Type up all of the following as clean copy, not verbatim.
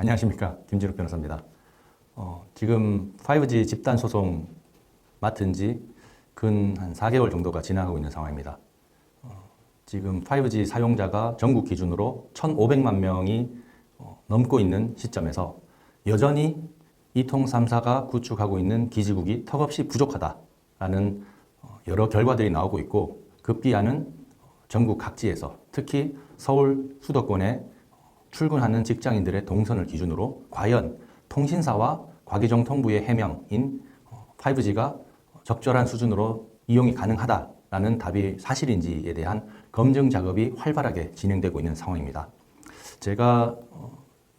안녕하십니까. 김진욱 변호사입니다. 지금 5G 집단 소송 맡은 지 근 한 4개월 정도가 지나가고 있는 상황입니다. 지금 5G 사용자가 전국 기준으로 1,500만 명이 넘고 있는 시점에서 여전히 이통 3사가 구축하고 있는 기지국이 턱없이 부족하다라는 여러 결과들이 나오고 있고, 급기야는 전국 각지에서 특히 서울 수도권에 출근하는 직장인들의 동선을 기준으로 과연 통신사와 과기정통부의 해명인 5G가 적절한 수준으로 이용이 가능하다라는 답이 사실인지에 대한 검증 작업이 활발하게 진행되고 있는 상황입니다. 제가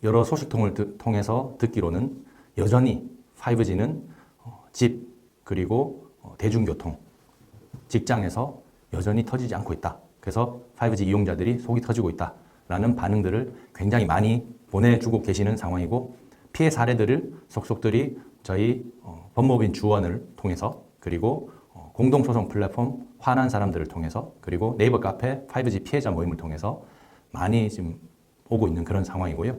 여러 소식통을 통해서 듣기로는 여전히 5G는 집 그리고 대중교통, 직장에서 여전히 터지지 않고 있다. 그래서 5G 이용자들이 속이 터지고 있다 라는 반응들을 굉장히 많이 보내주고 계시는 상황이고, 피해 사례들을 속속들이 저희 법무법인 주원을 통해서, 그리고 공동소송 플랫폼 화난 사람들을 통해서, 그리고 네이버 카페 5G 피해자 모임을 통해서 많이 지금 오고 있는 그런 상황이고요.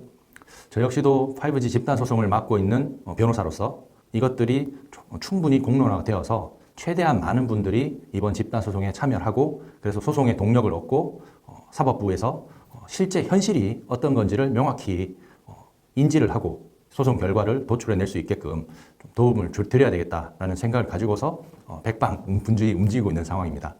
저 역시도 5G 집단 소송을 맡고 있는 변호사로서 이것들이 충분히 공론화가 되어서 최대한 많은 분들이 이번 집단 소송에 참여를 하고, 그래서 소송의 동력을 얻고 사법부에서 실제 현실이 어떤 건지를 명확히 인지를 하고 소송 결과를 도출해낼 수 있게끔 좀 도움을 드려야 되겠다라는 생각을 가지고서 백방분주히 움직이고 있는 상황입니다.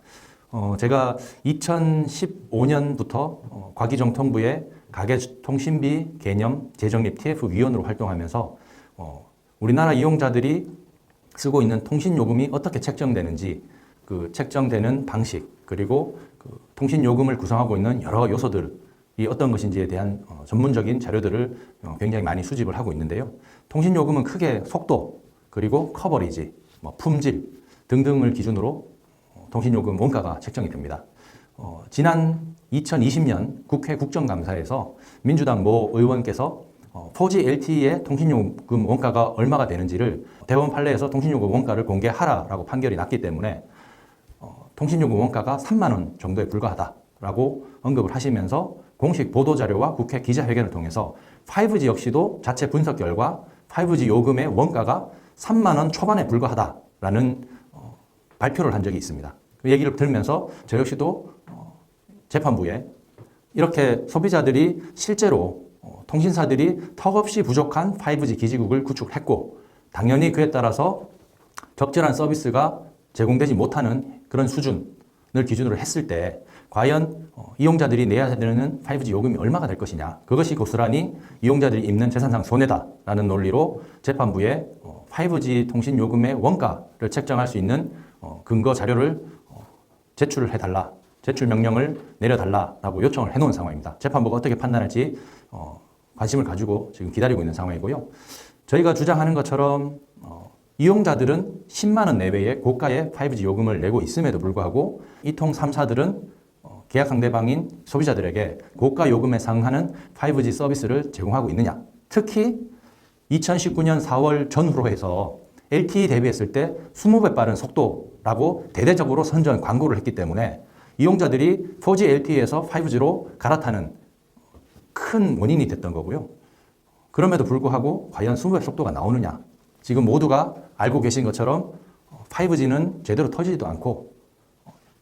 제가 2015년부터 과기정통부의 가계통신비 개념 재정립 TF위원으로 활동하면서 우리나라 이용자들이 쓰고 있는 통신요금이 어떻게 책정되는지, 그 책정되는 방식, 그리고 그 통신요금을 구성하고 있는 여러 요소들이 어떤 것인지에 대한 전문적인 자료들을 굉장히 많이 수집을 하고 있는데요. 통신요금은 크게 속도, 그리고 커버리지, 품질 등등을 기준으로 통신요금 원가가 책정이 됩니다. 지난 2020년 국회 국정감사에서 민주당 모 의원께서 4G LTE의 통신요금 원가가 얼마가 되는지를 대법원 판례에서 통신요금 원가를 공개하라라고 판결이 났기 때문에 통신요금 원가가 3만 원 정도에 불과하다라고 언급을 하시면서 공식 보도자료와 국회 기자회견을 통해서 5G 역시도 자체 분석 결과 5G 요금의 원가가 3만 원 초반에 불과하다라는 발표를 한 적이 있습니다. 그 얘기를 들으면서 저 역시도 재판부에 이렇게 소비자들이 실제로 통신사들이 턱없이 부족한 5G 기지국을 구축했고, 당연히 그에 따라서 적절한 서비스가 제공되지 못하는 그런 수준을 기준으로 했을 때 과연 이용자들이 내야 되는 5G 요금이 얼마가 될 것이냐, 그것이 고스란히 이용자들이 입는 재산상 손해다라는 논리로 재판부에 5G 통신 요금의 원가를 책정할 수 있는 근거 자료를 제출을 해달라, 제출 명령을 내려달라라고 요청을 해놓은 상황입니다. 재판부가 어떻게 판단할지 관심을 가지고 지금 기다리고 있는 상황이고요. 저희가 주장하는 것처럼 이용자들은 10만 원 내외의 고가의 5G 요금을 내고 있음에도 불구하고 이통 3사들은 계약 상대방인 소비자들에게 고가 요금에 상응하는 5G 서비스를 제공하고 있느냐. 특히 2019년 4월 전후로 해서 LTE 대비했을 때 20배 빠른 속도라고 대대적으로 선전 광고를 했기 때문에 이용자들이 4G LTE에서 5G로 갈아타는 큰 원인이 됐던 거고요. 그럼에도 불구하고 과연 20배 속도가 나오느냐. 지금 모두가 알고 계신 것처럼 5G는 제대로 터지지도 않고,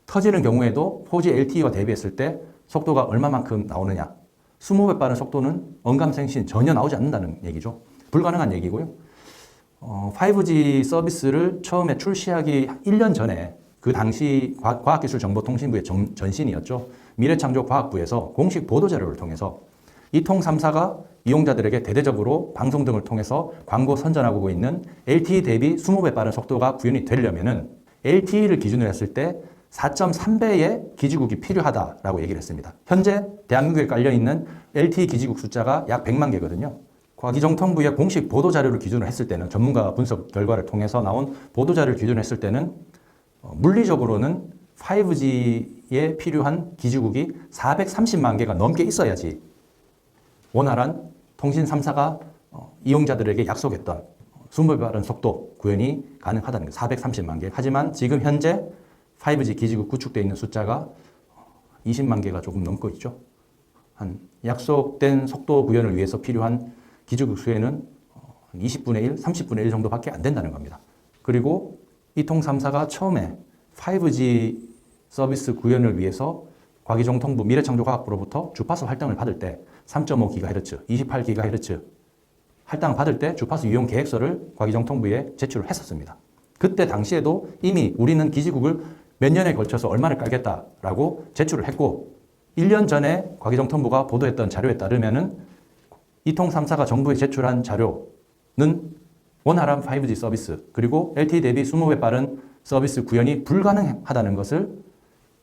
터지는 경우에도 4G LTE와 대비했을 때 속도가 얼마만큼 나오느냐. 20배 빠른 속도는 언감생신 전혀 나오지 않는다는 얘기죠. 불가능한 얘기고요. 5G 서비스를 처음에 출시하기 1년 전에 그 당시 과학기술정보통신부의 전신이었죠. 미래창조과학부에서 공식 보도자료를 통해서 이통 3사가 이용자들에게 대대적으로 방송 등을 통해서 광고 선전하고 있는 LTE 대비 20배 빠른 속도가 구현이 되려면은 LTE를 기준으로 했을 때 4.3배의 기지국이 필요하다라고 얘기를 했습니다. 현재 대한민국에 깔려있는 LTE 기지국 숫자가 약 100만 개거든요. 과기정통부의 공식 보도자료를 기준으로 했을 때는, 전문가 분석 결과를 통해서 나온 보도자료를 기준으로 했을 때는 물리적으로는 5G에 필요한 기지국이 430만 개가 넘게 있어야지 원활한 통신 3사가 이용자들에게 약속했던 20배 빠른 속도 구현이 가능하다는 게 430만 개. 하지만 지금 현재 5G 기지국 구축되어 있는 숫자가 20만 개가 조금 넘고 있죠. 한 약속된 속도 구현을 위해서 필요한 기지국 수혜는 20분의 1, 30분의 1 정도밖에 안 된다는 겁니다. 그리고 이통 3사가 처음에 5G 서비스 구현을 위해서 과기정통부 미래창조과학부로부터 주파수 할당을 받을 때 3.5GHz, 28GHz 할당을 받을 때 주파수 이용 계획서를 과기정통부에 제출을 했었습니다. 그때 당시에도 이미 우리는 기지국을 몇 년에 걸쳐서 얼마를 깔겠다라고 제출을 했고 1년 전에 과기정통부가 보도했던 자료에 따르면은 이통 3사가 정부에 제출한 자료는 원활한 5G 서비스 그리고 LTE 대비 20배 빠른 서비스 구현이 불가능하다는 것을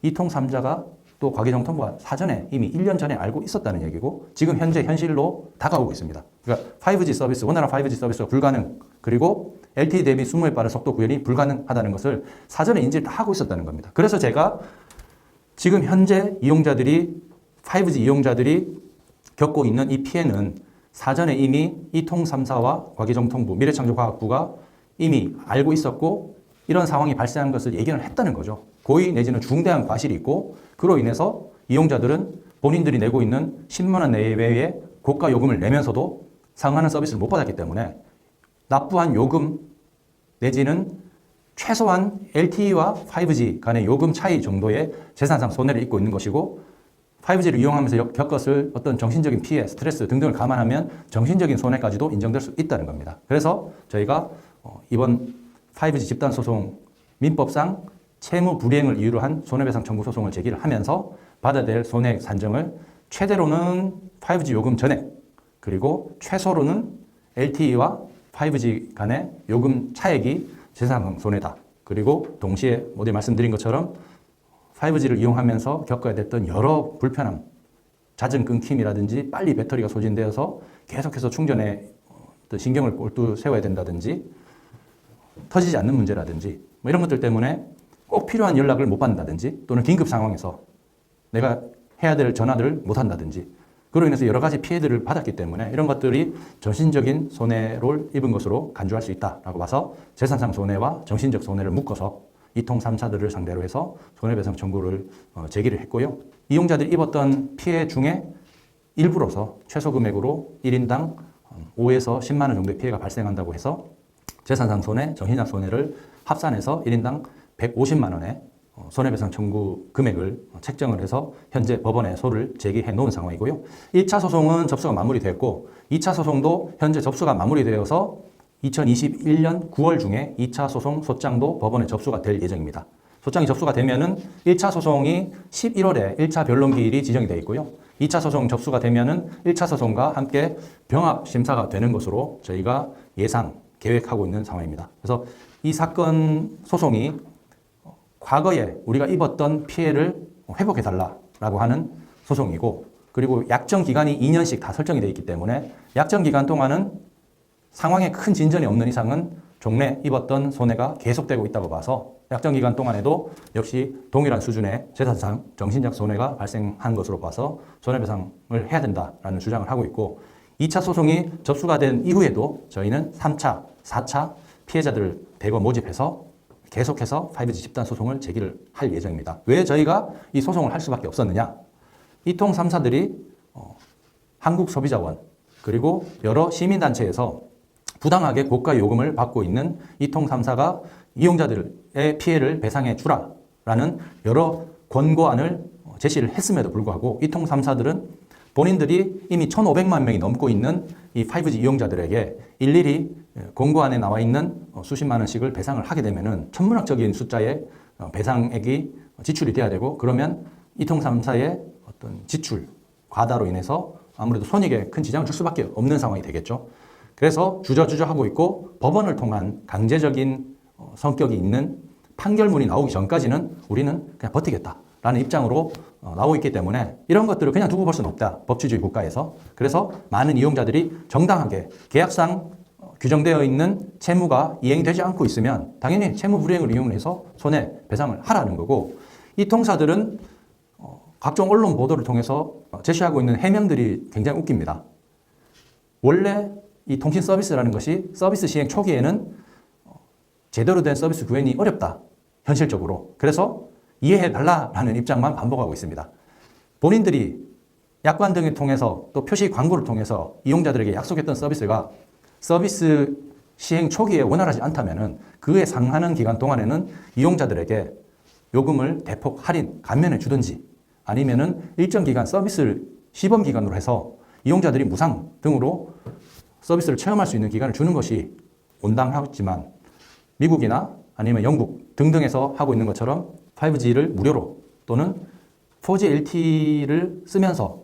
이통 3사가 또 과기정통부가 사전에 이미 1년 전에 알고 있었다는 얘기고 지금 현재 현실로 다가오고 있습니다. 그러니까 5G 서비스, 원활한 5G 서비스가 불가능 그리고 LTE 대비 20배 빠른 속도 구현이 불가능하다는 것을 사전에 인지를 다 하고 있었다는 겁니다. 그래서 제가 지금 현재 5G 이용자들이 겪고 있는 이 피해는 사전에 이미 이통 3사와 과기정통부, 미래창조과학부가 이미 알고 있었고 이런 상황이 발생한 것을 예견을 했다는 거죠. 고의 내지는 중대한 과실이 있고 그로 인해서 이용자들은 본인들이 내고 있는 10만 원 내외의 고가 요금을 내면서도 상하는 서비스를 못 받았기 때문에 납부한 요금 내지는 최소한 LTE와 5G 간의 요금 차이 정도의 재산상 손해를 입고 있는 것이고 5G를 이용하면서 겪었을 어떤 정신적인 피해, 스트레스 등등을 감안하면 정신적인 손해까지도 인정될 수 있다는 겁니다. 그래서 저희가 이번 5G 집단소송 민법상 채무 불이행을 이유로 한 손해배상 청구 소송을 제기를 하면서 받아야 될 손해액 산정을 최대로는 5G 요금 전액 그리고 최소로는 LTE와 5G 간의 요금 차액이 재산상 손해다. 그리고 동시에 모두 말씀드린 것처럼 5G를 이용하면서 겪어야 됐던 여러 불편함, 잦은 끊김이라든지 빨리 배터리가 소진되어서 계속해서 충전에 신경을 꼴뚜 세워야 된다든지 터지지 않는 문제라든지 뭐 이런 것들 때문에 꼭 필요한 연락을 못 받는다든지 또는 긴급 상황에서 내가 해야 될 전화들을 못 한다든지 그로 인해서 여러 가지 피해들을 받았기 때문에 이런 것들이 정신적인 손해를 입은 것으로 간주할 수 있다라고 봐서 재산상 손해와 정신적 손해를 묶어서 이통 3사들을 상대로 해서 손해배상 청구를 제기를 했고요. 이용자들이 입었던 피해 중에 일부로서 최소 금액으로 1인당 5에서 10만 원 정도의 피해가 발생한다고 해서 재산상 손해, 정신적 손해를 합산해서 1인당 150만 원의 손해배상 청구 금액을 책정을 해서 현재 법원에 소를 제기해 놓은 상황이고요. 1차 소송은 접수가 마무리됐고 2차 소송도 현재 접수가 마무리되어서 2021년 9월 중에 2차 소송 소장도 법원에 접수가 될 예정입니다. 소장이 접수가 되면은 1차 소송이 11월에 1차 변론기일이 지정이 되어 있고요. 2차 소송 접수가 되면은 1차 소송과 함께 병합 심사가 되는 것으로 저희가 계획하고 있는 상황입니다. 그래서 이 사건 소송이 과거에 우리가 입었던 피해를 회복해달라고 하는 소송이고 그리고 약정 기간이 2년씩 다 설정이 되어 있기 때문에 약정 기간 동안은 상황에 큰 진전이 없는 이상은 종래 입었던 손해가 계속되고 있다고 봐서 약정 기간 동안에도 역시 동일한 수준의 재산상 정신적 손해가 발생한 것으로 봐서 손해배상을 해야 된다라는 주장을 하고 있고 2차 소송이 접수가 된 이후에도 저희는 3차, 4차 피해자들을 대거 모집해서 계속해서 5G 집단 소송을 제기를 할 예정입니다. 왜 저희가 이 소송을 할 수밖에 없었느냐? 이통 3사들이 한국소비자원 그리고 여러 시민단체에서 부당하게 고가 요금을 받고 있는 이통 3사가 이용자들의 피해를 배상해 주라라는 여러 권고안을 제시를 했음에도 불구하고 이통 3사들은 본인들이 이미 1,500만 명이 넘고 있는 이 5G 이용자들에게 일일이 권고안에 나와 있는 수십만 원씩을 배상을 하게 되면은 천문학적인 숫자의 배상액이 지출이 돼야 되고 그러면 이통 3사의 어떤 지출 과다로 인해서 아무래도 손익에 큰 지장을 줄 수밖에 없는 상황이 되겠죠. 그래서 주저주저하고 있고 법원을 통한 강제적인 성격이 있는 판결문이 나오기 전까지는 우리는 그냥 버티겠다라는 입장으로 나오고 있기 때문에 이런 것들을 그냥 두고 볼 수는 없다. 법치주의 국가에서. 그래서 많은 이용자들이 정당하게 계약상 규정되어 있는 채무가 이행되지 않고 있으면 당연히 채무 불이행을 이용해서 손해배상을 하라는 거고 이 통사들은 각종 언론 보도를 통해서 제시하고 있는 해명들이 굉장히 웃깁니다. 원래 이 통신 서비스라는 것이 서비스 시행 초기에는 제대로 된 서비스 구현이 어렵다. 현실적으로. 그래서 이해해달라는 입장만 반복하고 있습니다. 본인들이 약관 등을 통해서 또 표시 광고를 통해서 이용자들에게 약속했던 서비스가 서비스 시행 초기에 원활하지 않다면은 그에 상하는 기간 동안에는 이용자들에게 요금을 대폭 할인, 감면해 주든지 아니면은 일정 기간 서비스를 시범 기간으로 해서 이용자들이 무상 등으로 서비스를 체험할 수 있는 기간을 주는 것이 온당하지만 미국이나 아니면 영국 등등에서 하고 있는 것처럼 5G를 무료로 또는 4G LTE를 쓰면서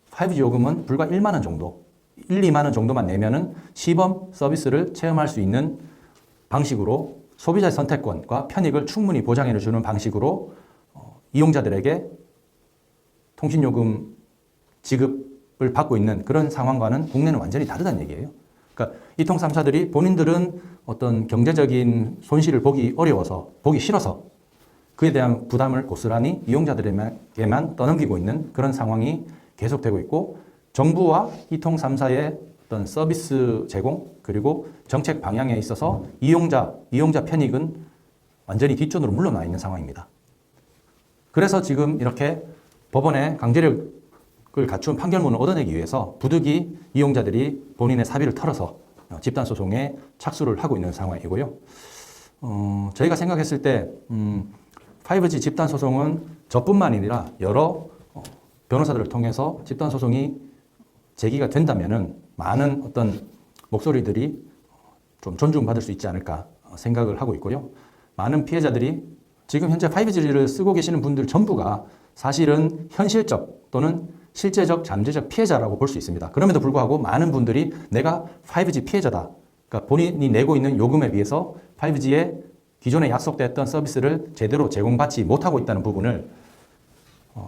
5G 요금은 불과 1만 원 정도, 1, 2만 원 정도만 내면은 시범 서비스를 체험할 수 있는 방식으로 소비자의 선택권과 편익을 충분히 보장해 주는 방식으로 이용자들에게 통신요금 지급을 받고 있는 그런 상황과는 국내는 완전히 다르다는 얘기예요. 그러니까 이통 3사들이 본인들은 어떤 경제적인 손실을 보기 어려워서, 보기 싫어서 그에 대한 부담을 고스란히 이용자들에게만 떠넘기고 있는 그런 상황이 계속되고 있고, 정부와 이통 3사의 어떤 서비스 제공 그리고 정책 방향에 있어서 이용자 편익은 완전히 뒷전으로 물러나 있는 상황입니다. 그래서 지금 이렇게 법원에 강제력을 갖춘 판결문을 얻어내기 위해서 부득이 이용자들이 본인의 사비를 털어서 집단소송에 착수를 하고 있는 상황이고요. 저희가 생각했을 때 5G 집단소송은 저뿐만 아니라 여러 변호사들을 통해서 집단소송이 제기가 된다면은 많은 어떤 목소리들이 좀 존중받을 수 있지 않을까 생각을 하고 있고요. 많은 피해자들이 지금 현재 5G를 쓰고 계시는 분들 전부가 사실은 현실적 또는 실제적 잠재적 피해자라고 볼 수 있습니다. 그럼에도 불구하고 많은 분들이 내가 5G 피해자다. 그러니까 본인이 내고 있는 요금에 비해서 5G에 기존에 약속됐던 서비스를 제대로 제공받지 못하고 있다는 부분을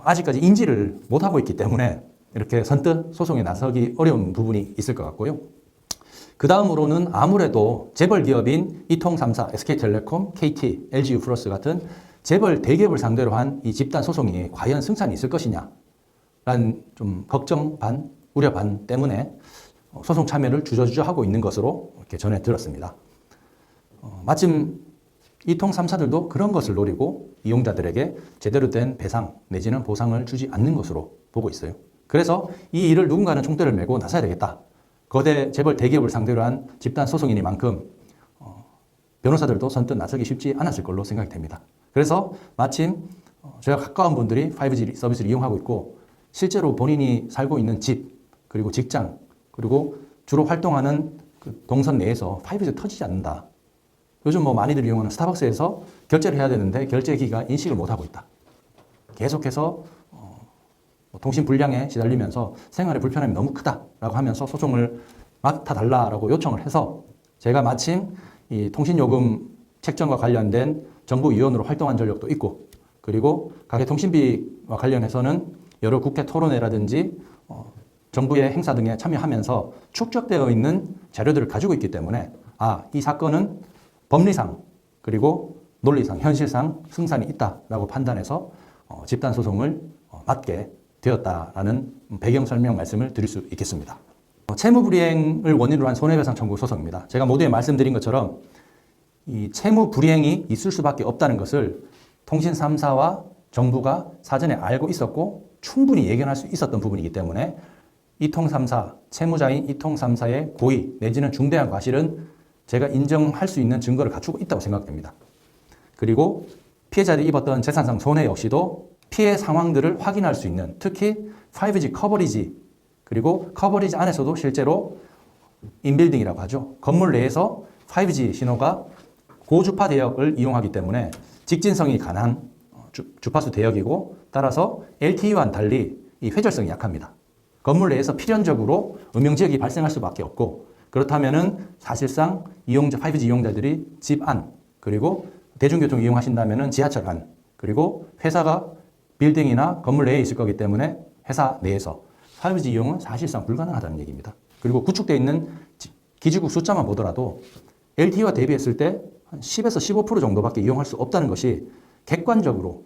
아직까지 인지를 못하고 있기 때문에 이렇게 선뜻 소송에 나서기 어려운 부분이 있을 것 같고요. 그 다음으로는 아무래도 재벌 기업인 이통 3사, SK텔레콤, KT, LG유플러스 같은 재벌 대기업을 상대로 한 이 집단 소송이 과연 승산이 있을 것이냐 라는 좀 걱정 반, 우려 반 때문에 소송 참여를 주저주저 하고 있는 것으로 이렇게 전해 들었습니다. 마침 이통 3사들도 그런 것을 노리고 이용자들에게 제대로 된 배상 내지는 보상을 주지 않는 것으로 보고 있어요. 그래서 이 일을 누군가는 총대를 메고 나서야 되겠다. 거대 재벌 대기업을 상대로 한 집단 소송이니만큼 변호사들도 선뜻 나서기 쉽지 않았을 걸로 생각이 됩니다. 그래서 마침 저희가 가까운 분들이 5G 서비스를 이용하고 있고 실제로 본인이 살고 있는 집 그리고 직장 그리고 주로 활동하는 그 동선 내에서 5G가 터지지 않는다. 요즘 뭐 많이들 이용하는 스타벅스에서 결제를 해야 되는데 결제기가 인식을 못하고 있다. 계속해서 통신 불량에 시달리면서 생활의 불편함이 너무 크다라고 하면서 소송을 맡아달라고 요청을 해서 제가 마침 이 통신요금 책정과 관련된 정부위원으로 활동한 전력도 있고 그리고 가계통신비와 관련해서는 여러 국회 토론회라든지 정부의 행사 등에 참여하면서 축적되어 있는 자료들을 가지고 있기 때문에 이 사건은 법리상 그리고 논리상 현실상 승산이 있다라고 판단해서 집단소송을 맡게 되었다라는 배경 설명 말씀을 드릴 수 있겠습니다. 채무불이행을 원인으로 한 손해배상 청구 소송입니다. 제가 모두에 말씀드린 것처럼 이 채무불이행이 있을 수밖에 없다는 것을 통신 3사와 정부가 사전에 알고 있었고 충분히 예견할 수 있었던 부분이기 때문에 이통 3사, 채무자인 이통 3사의 고의 내지는 중대한 과실은 제가 인정할 수 있는 증거를 갖추고 있다고 생각됩니다. 그리고 피해자들이 입었던 재산상 손해 역시도 피해 상황들을 확인할 수 있는 특히 5G 커버리지 그리고 커버리지 안에서도 실제로 인빌딩이라고 하죠. 건물 내에서 5G 신호가 고주파 대역을 이용하기 때문에 직진성이 강한 주파수 대역이고 따라서 LTE와는 달리 이 회절성이 약합니다. 건물 내에서 필연적으로 음영지역이 발생할 수밖에 없고 그렇다면은 사실상 5G 이용자들이 집 안 그리고 대중교통 이용하신다면은 지하철 안 그리고 회사가 빌딩이나 건물 내에 있을 거기 때문에 회사 내에서 5G 이용은 사실상 불가능하다는 얘기입니다. 그리고 구축되어 있는 기지국 숫자만 보더라도 LTE와 대비했을 때 한 10에서 15% 정도밖에 이용할 수 없다는 것이 객관적으로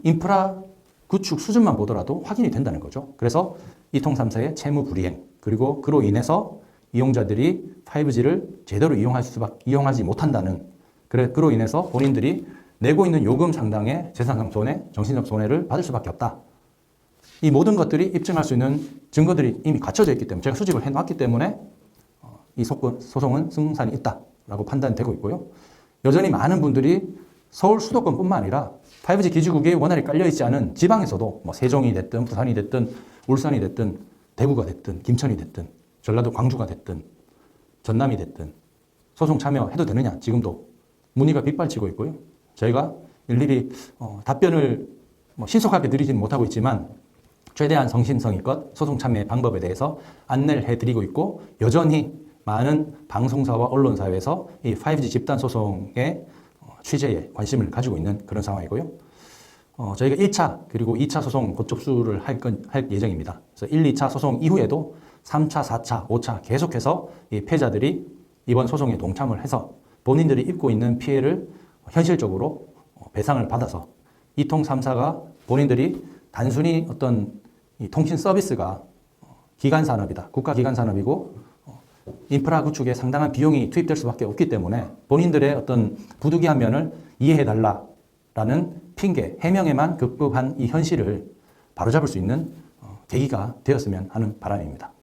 인프라 구축 수준만 보더라도 확인이 된다는 거죠. 그래서 이통 3사의 채무 불이행 그리고 그로 인해서 이용자들이 5G를 제대로 이용하지 못한다는 그로 인해서 본인들이 내고 있는 요금 상당의 재산상 손해, 정신적 손해를 받을 수밖에 없다. 이 모든 것들이 입증할 수 있는 증거들이 이미 갖춰져 있기 때문에 제가 수집을 해놨기 때문에 이 소송은 승산이 있다라고 판단되고 있고요. 여전히 많은 분들이 서울 수도권뿐만 아니라 5G 기지국에 원활히 깔려있지 않은 지방에서도 뭐 세종이 됐든 부산이 됐든 울산이 됐든 대구가 됐든 김천이 됐든 전라도 광주가 됐든 전남이 됐든 소송 참여해도 되느냐 지금도 문의가 빗발치고 있고요. 저희가 일일이 답변을 신속하게 드리지는 못하고 있지만 최대한 성심성의껏 소송 참여의 방법에 대해서 안내를 해드리고 있고 여전히 많은 방송사와 언론사에서 이 5G 집단 소송의 취재에 관심을 가지고 있는 그런 상황이고요. 저희가 1차 그리고 2차 소송 곧 접수를 할 예정입니다. 그래서 1, 2차 소송 이후에도 3차, 4차, 5차 계속해서 이 패자들이 이번 소송에 동참을 해서 본인들이 입고 있는 피해를 현실적으로 배상을 받아서 이통 3사가 본인들이 단순히 어떤 이 통신 서비스가 기간 산업이다. 국가 기간 산업이고 인프라 구축에 상당한 비용이 투입될 수밖에 없기 때문에 본인들의 어떤 부득이한 면을 이해해달라라는 핑계, 해명에만 급급한 이 현실을 바로잡을 수 있는 계기가 되었으면 하는 바람입니다.